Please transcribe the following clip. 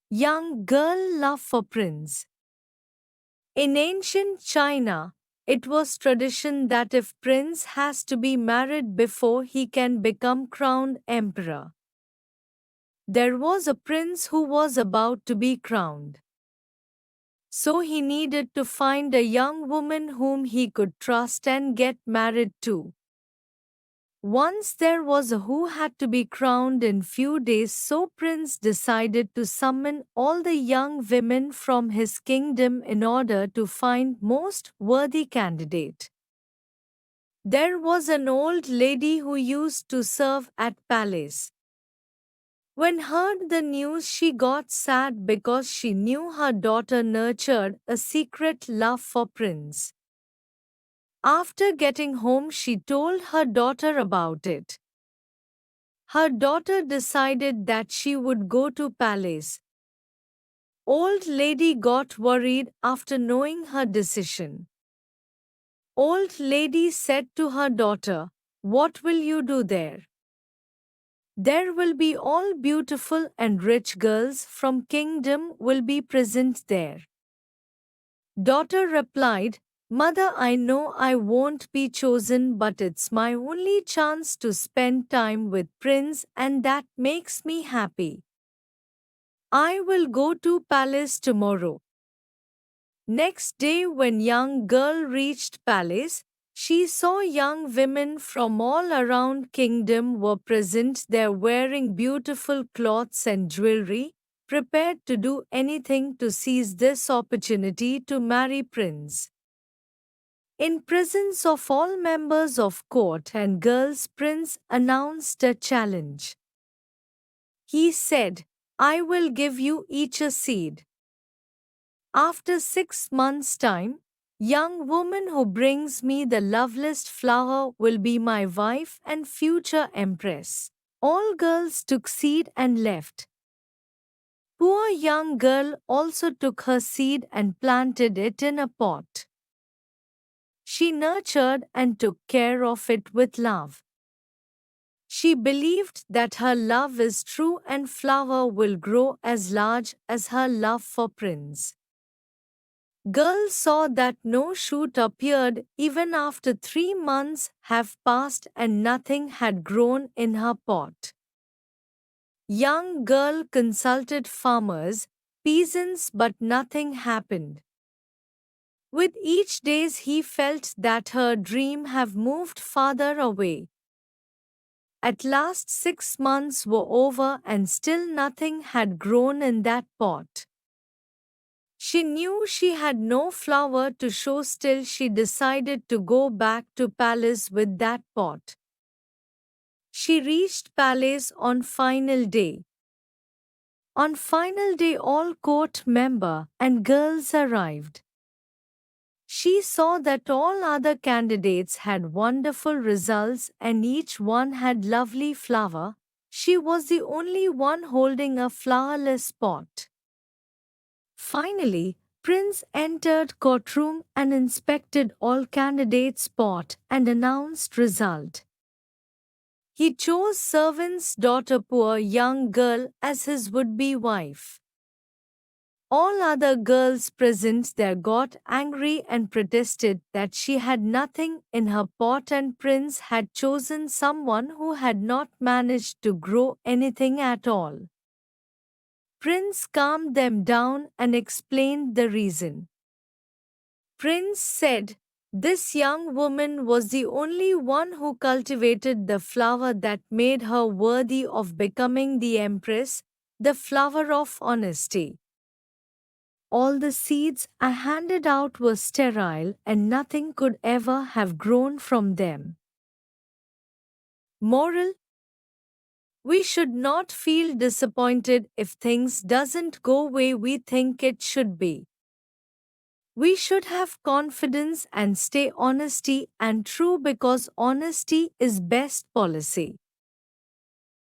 Young girl love for prince. In ancient China, it was tradition that if prince has to be married before he can become crowned emperor. There was a prince who was about to be crowned. So he needed to find a young woman whom he could trust and get married to. Once there was a who had to be crowned in few days, so prince decided to summon all the young women from his kingdom in order to find most worthy candidate. There was an old lady who used to serve at palace. When heard the news, she got sad because she knew her daughter nurtured a secret love for prince. After getting home, she told her daughter about it. Her daughter decided that she would go to palace. Old lady got worried after knowing her decision. Old lady said to her daughter, "What will you do there? There will be all beautiful and rich girls from kingdom will be present there." Daughter replied, "Mother, I know I won't be chosen, but it's my only chance to spend time with prince and that makes me happy. I will go to palace tomorrow." Next day when young girl reached palace, she saw young women from all around kingdom were present there wearing beautiful clothes and jewelry, prepared to do anything to seize this opportunity to marry prince. In presence of all members of court and girls, prince announced a challenge. He said, "I will give you each a seed. After 6 months' time, young woman who brings me the loveliest flower will be my wife and future empress." All girls took seed and left. Poor young girl also took her seed and planted it in a pot. She nurtured and took care of it with love. She believed that her love is true and flower will grow as large as her love for prince. Girl saw that no shoot appeared even after 3 months have passed and nothing had grown in her pot. Young girl consulted farmers, peasants, but nothing happened. With each days he felt that her dream have moved farther away. At last 6 months were over and still nothing had grown in that pot. She knew she had no flower to show, still she decided to go back to palace with that pot. She reached palace on final day. On final day all court member and girls arrived. She saw that all other candidates had wonderful results and each one had lovely flower. She was the only one holding a flowerless pot. Finally, Prince entered courtroom and inspected all candidates' pot and announced result. He chose servant's daughter, poor young girl, as his would-be wife. All other girls present there got angry and protested that she had nothing in her pot and Prince had chosen someone who had not managed to grow anything at all. Prince calmed them down and explained the reason. Prince said, "This young woman was the only one who cultivated the flower that made her worthy of becoming the empress, the flower of honesty. All the seeds I handed out were sterile and nothing could ever have grown from them." Moral: we should not feel disappointed if things doesn't go way we think it should be. We should have confidence and stay honesty and true because honesty is best policy.